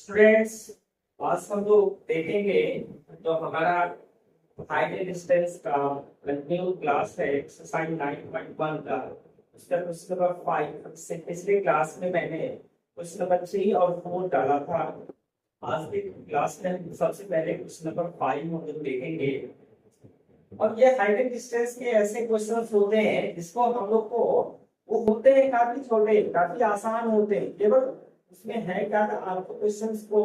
Students, आज हम लोग देखेंगे जो हमारा हाइट डिस्टेंस का कंटिन्यू क्लास है एक्सरसाइज 9.1 का। उसका क्वेश्चन नंबर 5 से पिछले क्लास में मैंने क्वेश्चन नंबर 3 और 4 डाला था। आज की क्लास में हम सबसे पहले क्वेश्चन नंबर 5 हम लोग देखेंगे। और ये हाइट डिस्टेंस के ऐसे क्वेश्चन होते हैं जिसको हम लोग को वो होते हैं काफी छोटे, काफी आसान होते हैं। केवल उसमें है क्या, आपको क्वेश्चंस को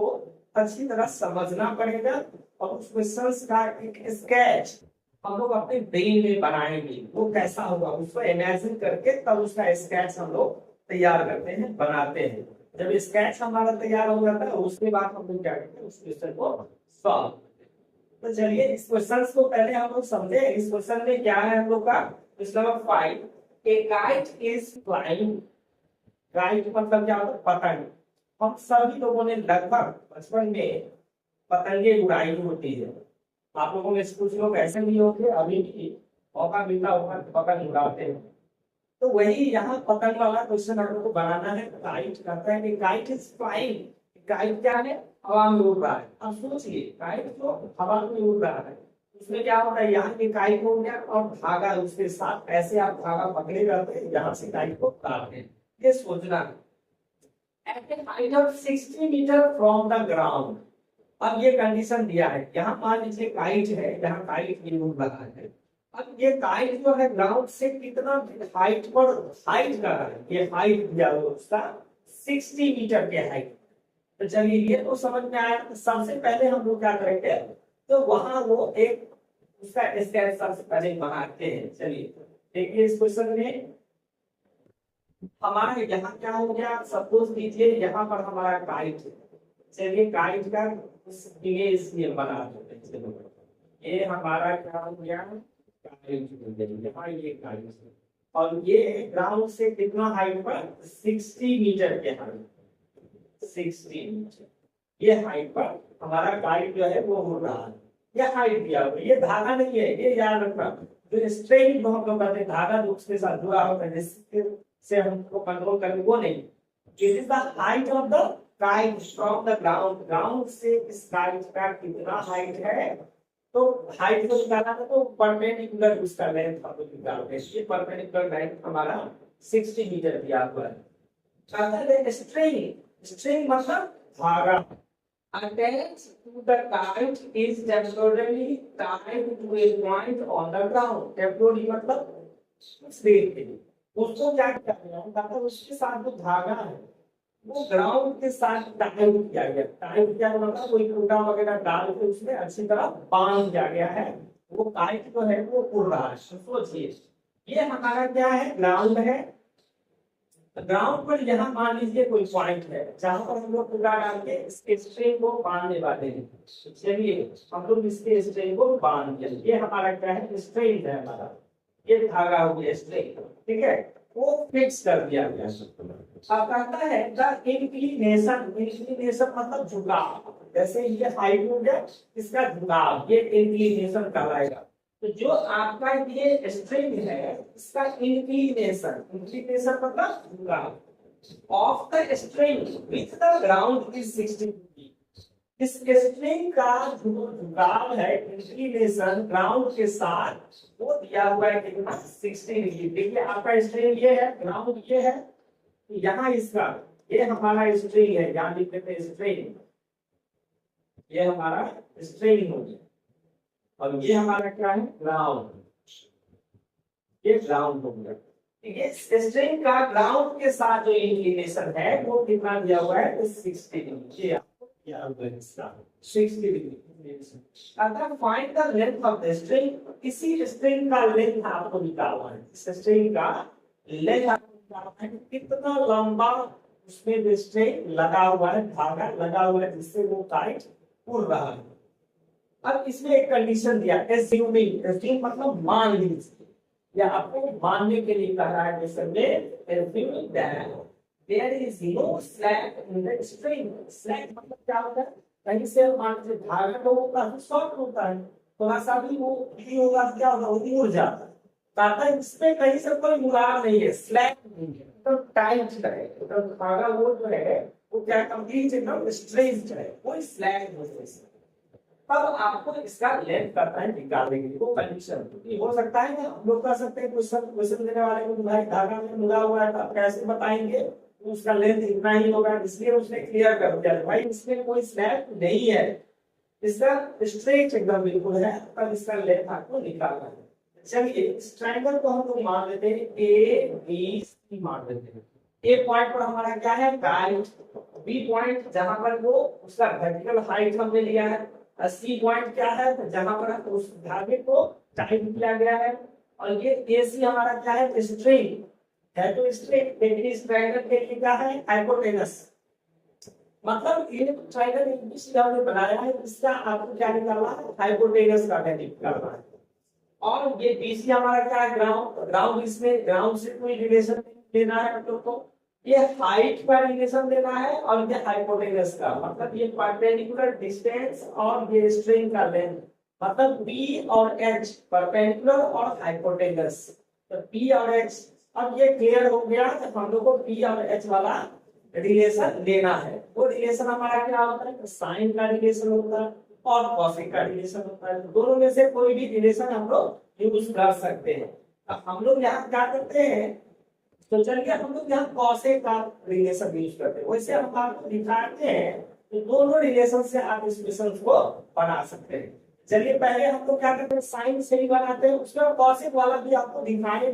अच्छी तरह समझना पड़ेगा और उस क्वेश्चंस का एक स्केच हम लोग अपने ब्रेन में बनाएंगे। वो कैसा होगा उसको इमेजिन करके तब उसका स्केच हम लोग तैयार करते हैं, बनाते हैं। जब स्केच हमारा तैयार हो जाता है उसके बाद हम लोग क्या करते हैं, उस क्वेश्चन को सॉल्व। तो चलिए इस क्वेश्चन को पहले हम लोग समझे। इस क्वेश्चन में क्या है हम लोग का, question number 5, A kite is flying. Kite मतलब क्या होता है, पतंग। हम सभी लोगों ने लगभग बचपन में पतंगे उड़ाई होती है। आप लोगों में कुछ लोग ऐसे भी होंगे, अभी भी मौका मिलता होगा पतंग उड़ाते हैं। तो वही यहाँ पतंग वाला क्वेश्चन हम लोग को बनाना है। काइट कहता है कि काइट इज फ्लाइंग। काइट क्या है, हवा में उड़ रहा है। अब सोचिए काइट तो हवा में उड़ रहा है, उसमें क्या होता है, यहाँ की काइट हो गया और धागा उसके साथ ऐसे आप धागा पकड़े रहते हैं, यहाँ से काइट को उतारते हैं। ये सोचना है। At a height of 60 metre from the ground। अब ये कंडीशन दिया है, यहाँ मान लीजिए काइट है, यहाँ काइट ये उड़ रहा है। अब ये काइट जो है ग्राउंड से कितना हाइट पर हाइट कर रहा है, ये हाइट दिया हुआ उसका 60 मीटर के हाइट। तो चलिए ये तो समझ में आया। तो सबसे पहले हम लोग क्या करेंगे, तो वहां वो एक उसका स्केच सबसे पहले बनाते हैं। चलिए देखिए इस क्वेश्चन में हमारा यहाँ क्या हो गया, सपोज कीजिए यहाँ पर हमारा काइट है। चलिए काइट का इमेज ये बना देते हैं। चलो ये हमारा क्या हो गया, काइट हो गया। यहाँ ये काइट है और ये ग्राउंड से कितना हाइट पर, 60 मीटर के हाइट, 60 मीटर ये हाइट पर हमारा काइट जो है वो हो रहा है। ये हाइट दिया हुआ, ये धागा नहीं है, ये याद रखना। जो स्ट्रेट हम लोग कहते हैं, धागा जो उसके साथ जुड़ा होता है से हमको कंट्रोल करने वो नहीं। This is the height of the kite from the ground. Ground से इस काइट का कितना हाइट है, तो हाइट को निकालना है तो परपेंडिकुलर उसका लेंथ हम लोग निकालते हैं। ये परपेंडिकुलर लेंथ हमारा 60 मीटर दिया हुआ है। कहता है स्ट्रिंग, स्ट्रिंग मतलब धागा attached to the kite is temporarily tied to a point on the ground। temporary मतलब कुछ देर के लिए उसको क्या किया गया, मतलब उसके साथ जो धागा है वो ग्राउंड के साथ टाइट किया गया। टाइट किया मतलब कोई टूटा वगैरह डाल के उसमें अच्छी तरह बांध दिया गया है। वो काइट जो है वो उड़ रहा है। सोचिए ये हमारा क्या है, ग्राउंड है। ग्राउंड पर यहाँ मान लीजिए कोई पॉइंट है जहां पर हम लोग टूटा डाल के इसके स्ट्रिंग को बांधने वाले हैं। चलिए हम लोग इसके स्ट्रिंग को बांध दिया। ये हमारा क्या है, स्ट्रिंग है हमारा, ये धागा हो गया स्ट्रिंग, ठीक है, वो फिक्स कर दिया गया। अब कहता है द इंक्लिनेशन, इंक्लिनेशन मतलब झुकाव। जैसे ये हाइट हो गया, इसका झुकाव ये इंक्लिनेशन कहलाएगा। तो जो आपका ये स्ट्रिंग है इसका इंक्लिनेशन, इंक्लिनेशन मतलब झुकाव of the string with the ground is 60 degree. इस स्ट्रिंग का जो झुकाव है, इंक्लिनेशन ग्राउंड के साथ वो दिया हुआ है कितना, 60 डिग्री। देखिए आपका स्ट्रिंग ये है, ग्राउंड ये है, यहाँ इसका ये हमारा स्ट्रिंग है, यहाँ लिख देते हैं स्ट्रिंग। ये हमारा स्ट्रिंग हो गया और ये हमारा क्या है, ग्राउंड। ये ग्राउंड हो गया। ये स्ट्रिंग का ग्राउंड के साथ जो इंक्लिनेशन है वो कितना दिया हुआ है, 60 डिग्री। ये 60 डिग्री। अगर find the length of the string, इसी स्ट्रिंग का लेंथ आपको निकालना है। इस स्ट्रिंग का लेंथ आपको निकालना है, कितना लंबा उसमें स्ट्रिंग लगा हुआ है, धागा लगा हुआ है जिससे वो काइट उड़ रहा है। अब इसमें एक कंडीशन दिया, एज्यूमिंग, एज्यूम मतलब मान लीजिए, या आपको मानने के लिए कह रहा है क्वेश्चन में, assuming that there is no slack in the string. Slack मतलब क्या होता है, कहीं से मान लीजिए धागा तो होता है, शॉर्ट होता है, थोड़ा सा भी वो नहीं होगा तो क्या होगा, वो उड़ जाता है। कहता है इसमें कहीं से कोई मुराद नहीं है, स्लैक नहीं है, तो टाइट है, तो धागा वो जो है वो क्या कंप्लीट एकदम स्ट्रेट है, कोई स्लैग नहीं है। तब आपको इसका लेंथ करना है निकालने के लिए, वो कंडीशन हो सकता है ना, हम लोग कर सकते हैं क्वेश्चन देने वाले को भाई धागा में मुड़ा हुआ है, आप कैसे बताएंगे उसका लेंथ इतना ही होगा, इसलिए उसने क्लियर कर दिया भाई इसमें कोई स्लैब नहीं है, इसका स्ट्रेट एकदम बिल्कुल है, तब इसका लेंथ आपको निकालना है। चलिए इस ट्रायंगल को हम लोग मान लेते हैं ए बी सी मान लेते हैं। ए पॉइंट पर हमारा क्या है गाइड, बी पॉइंट जहां पर वो उसका वर्टिकल हाइट हमने लिया है, सी पॉइंट क्या है जहां पर उस धागे को टाइप किया गया है, और ये ए सी हमारा क्या है स्ट्रेट है, तो स्ट्रेट लेकिन इस ट्रायंगल के लिए क्या है हाइपोटेनस, मतलब ये ट्रायंगल एबीसी हमने बनाया है, इसका आपको क्या निकालना है हाइपोटेनस का वैल्यू निकालना है। और ये बीसी हमारा क्या है ग्राउंड, ग्राउंड इसमें ग्राउंड से कोई रिलेशन लेना है हम लोग को, ये हाइट का रिलेशन लेना है और ये हाइपोटेनस का, मतलब ये परपेंडिकुलर डिस्टेंस और ये स्ट्रिंग का लेंथ, मतलब बी और एच परपेंडिकुलर और हाइपोटेनस, तो पी और एच। अब ये क्लियर हो गया कि हम लोग को पी और एच वाला रिलेशन लेना है। वो रिलेशन हमारा क्या होता है साइन का रिलेशन होता है और कॉसिक का रिलेशन होता है, दोनों में से कोई भी रिलेशन हम लोग यूज कर सकते हैं। अब हम लोग यहाँ क्या करते हैं, तो चलिए हम लोग यहाँ कॉसेक का रिलेशन यूज करते हैं, वैसे हम आपको दिखाते हैं तो दोनों रिलेशन से आप इस रिलेशन को बना सकते हैं। चलिए पहले हम लोग क्या करते हैं साइन से ही बनाते हैं, उसमें कॉसेक वाला भी आपको दिखाने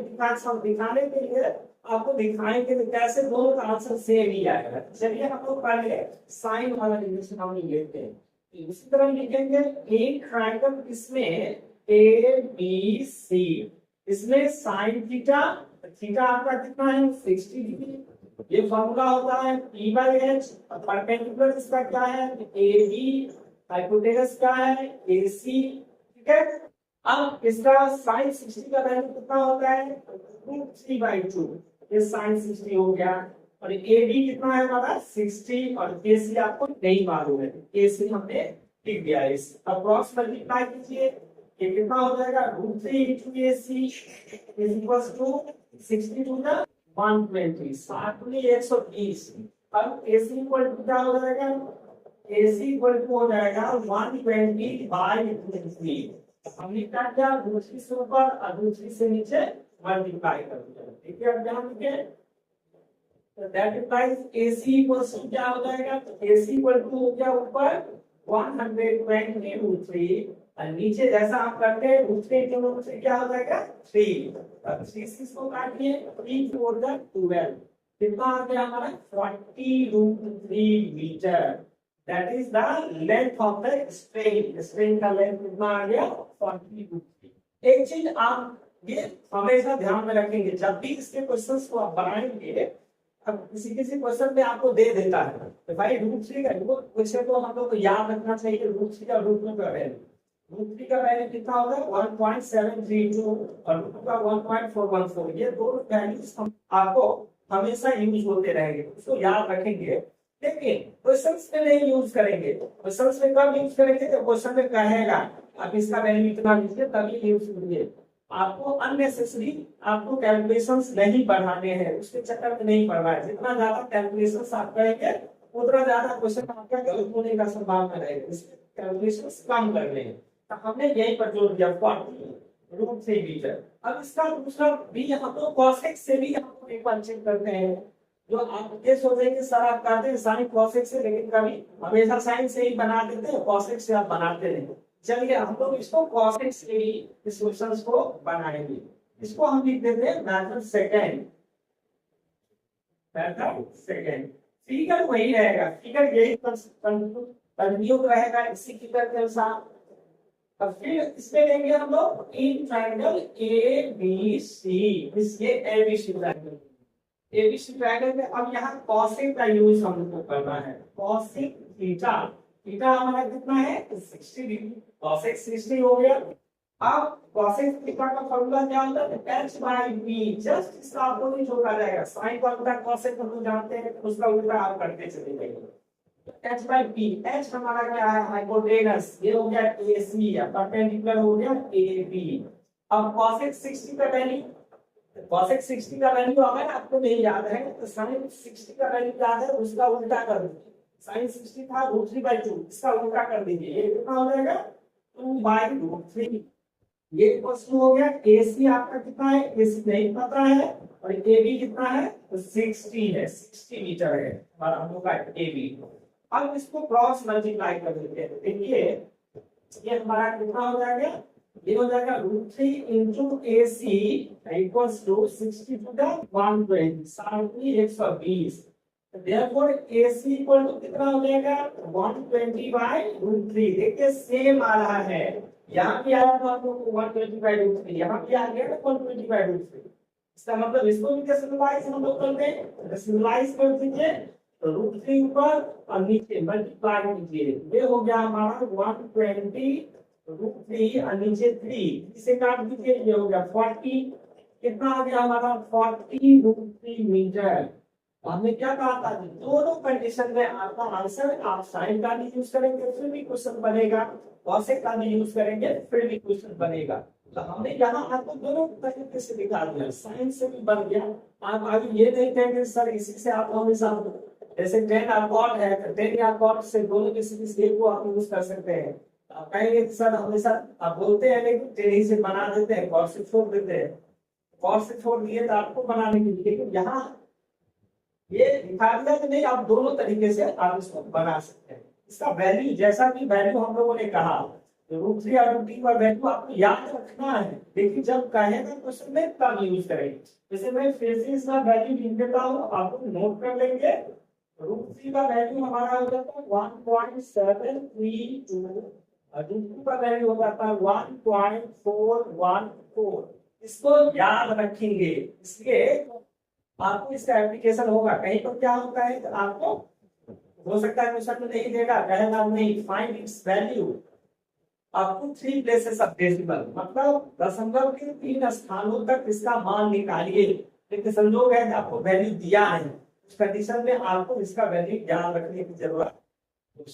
के लिए आपको दिखाएंगे कि कैसे दोनों का आंसर सेम ही आएगा। चलिए हम लोग पहले साइन वाला रिलेशन हम लेते हैं, इसी तरह लिखेंगे एक ट्रायंगल इसमें ए बी सी, इसमें साइन थीटा, थीटा आपका कितना है 60 डिग्री, ये फॉर्मूला होता है p बाय h, परपेंडिकुलर इसका क्या है ए बी, हाइपोटेनस क्या है ए सी, ठीक है। अब इसका साइन 60 का वैल्यू कितना होता है √3/2, ये साइन 60 हो गया, और ए बी कितना है हमारा 60, और ए सी आपको नहीं मालूम है, ए सी हमने लिख दिया, इस अप्रॉक्स मल्टीप्लाई कीजिए, ये कितना हो जाएगा √3 * AC = 60 to the 120, 120। अब AC इक्वल टू क्या हो जाएगा, AC इक्वल टू हो जाएगा 120/3, हमने क्या किया दूसरी से ऊपर और दूसरी से नीचे मल्टीप्लाई कर दिया, ठीक है। अब यहाँ लिखे तो that implies AC equals to क्या हो जाएगा, तो AC इक्वल टू हो गया ऊपर 120/3 और नीचे जैसा आप करते हैं दूसरे के से क्या हो जाएगा 3, अब 3 को काटिए 3 4 12, कितना आ गया हमारा 40√3 metre, that is the length of the string, string का लेंथ कितना आ गया 40√3। एक चीज आप ये हमेशा ध्यान में रखेंगे जब भी इसके क्वेश्चंस को आप बनाएंगे, अब किसी क्वेश्चन में आपको दे देता है तो भाई √3 का क्वेश्चन को हम लोग को याद रखना चाहिए, √3 का √2 का वैल्यू, √3 का वैल्यू कितना होगा 1.732 और √2 का 1.414, ये दोनों वैल्यूज हम आपको हमेशा यूज होते रहेंगे, उसको याद रखेंगे। लेकिन क्वेश्चंस में नहीं यूज करेंगे, क्वेश्चंस में कब यूज करेंगे जब क्वेश्चन में कहेगा अब इसका वैल्यू इतना लीजिए तभी यूज कीजिए। आपको अननेसेसरी आपको कैलकुलेशंस नहीं बढ़ाने हैं, उसके चक्कर में नहीं पड़ना है, जितना ज्यादा कैलकुलेशंस आप करेंगे उतना ज्यादा क्वेश्चन आपका गलत होने का संभावना रहेगी, इसलिए कैलकुलेशंस कम करने हैं, तो हमने यहीं पर जोड़ दिया 40√3 मीटर। अब इसका दूसरा भी हम लोग कॉसेक से भी हम एक बार चेक करते हैं, जो आप ये सोच रहे हैं कि सर आप करते हैं साइन कॉसेक से, लेकिन कभी हमेशा साइन से ही बना देते हैं, कॉसेक से आप बनाते नहीं। चलिए हम लोग इसको कॉसेक से ही इस क्वेश्चन को बनाएंगे, इसको हम लिख देते हैं मेथड सेकंड, फिगर वही रहेगा, फिगर यही कंटिन्यू रहेगा इसी फिगर के अनुसार। अब फिर इसमें लेंगे हम लोग in triangle A B C, इसके एबीसी ट्रायंगल, एबीसी ट्रायंगल में अब यहाँ कॉसेक का यूज हम लोग को करना है, कॉसेक थीटा, थीटा हमारा कितना है 60 डिग्री, कॉसेक 60 हो गया। अब कॉसेक थीटा का फॉर्मूला क्या होता है h/b, जस्ट इसका आपको नहीं छोड़ा जाएगा, साइन का उल्टा कॉसेक हम लोग जानते हैं, उसका उल्टा आप करते चले जाएंगे, h/b, h हमारा क्या है हाइपोटेनस, ये हो गया AC, परपेंडिकुलर हो गया AB। अब cosec 60 का वैल्यू cosec 60 का वैल्यू अगर आपको नहीं याद है तो sin 60 का वैल्यू याद है, उसका उल्टा कर दीजिए। sin 60 था √3/2, इसका उल्टा कर दीजिए, ये कितना हो जाएगा 2/√3। ये क्वेश्चन हो गया। AC आपका कितना है, AC नहीं पता है, और AB कितना है तो 60 है, 60 मीटर है हमारा हम लोग का AB। अब इसको क्रॉस मल्टीप्लाई कर देते हैं, देखिए ये हमारा कितना हो जाएगा, ये हो जाएगा √3 into AC equals to 60 to the 120, 120। therefore AC equal to कितना हो जाएगा 120/√3। देखिए सेम आ रहा है, यहाँ भी आया था हम लोग को 120/√3, यहाँ भी आ गया 120/√3। इसका मतलब इसको भी सिंपलाइज हम लोग करते हैं, सिंपलाइज कर दीजिए √3 ऊपर और नीचे मल्टीप्लाई कीजिए, ये हो गया हमारा 120√3 और नीचे 3 से काट दीजिए, ये हो गया 40। कितना आ गया हमारा 40√3 मीटर। हमने क्या कहा था, दोनों कंडीशन में आपका आंसर आप साइन का भी यूज करेंगे फिर भी क्वेश्चन बनेगा, कॉसेक का भी यूज करेंगे फिर भी क्वेश्चन बनेगा। तो हमने यहाँ आपको दोनों तरीके से दिखा दिया, साइन से भी बन गया। आप आगे ये नहीं कहेंगे सर इसी से आप हमेशा, जैसे 10 आर्कॉट है, 10 आर्कॉट से दोनों किसी भी स्केल को आप यूज कर सकते हैं। आप कहेंगे सर हमेशा आप बोलते हैं लेकिन 10 से बना देते हैं, कॉट से छोड़ देते हैं, कॉट से छोड़ दिए तो आपको बनाने के लिए, लेकिन यहाँ ये दिखा दिया कि नहीं आप दोनों तरीके से आप इसको बना सकते हैं। इसका वैल्यू जैसा भी वैल्यू हम लोगों ने कहा, √3 और √3 का वैल्यू आपको याद रखना है, लेकिन जब कहेगा क्वेश्चन में तब यूज करेंगे। जैसे मैं फिर से इसका वैल्यू लिख देता हूँ, आप नोट कर लेंगे। √3 का वैल्यू हमारा हो जाता है 1.732 और √2 का वैल्यू हो जाता है 1.414। इसको याद रखेंगे, इसलिए आपको इसका एप्लीकेशन होगा। कहीं पर क्या होता है आपको हो सकता है क्वेश्चन में नहीं देगा, कहेगा नहीं फाइंड इट्स वैल्यू आपको 3 प्लेसेस ऑफ डेसिमल, मतलब दशमलव के 3 स्थानों तक इसका मान निकालिए। लेकिन संजोग है आपको वैल्यू दिया है, उस कंडीशन में आपको इसका वैल्यू ध्यान रखने की जरूरत है।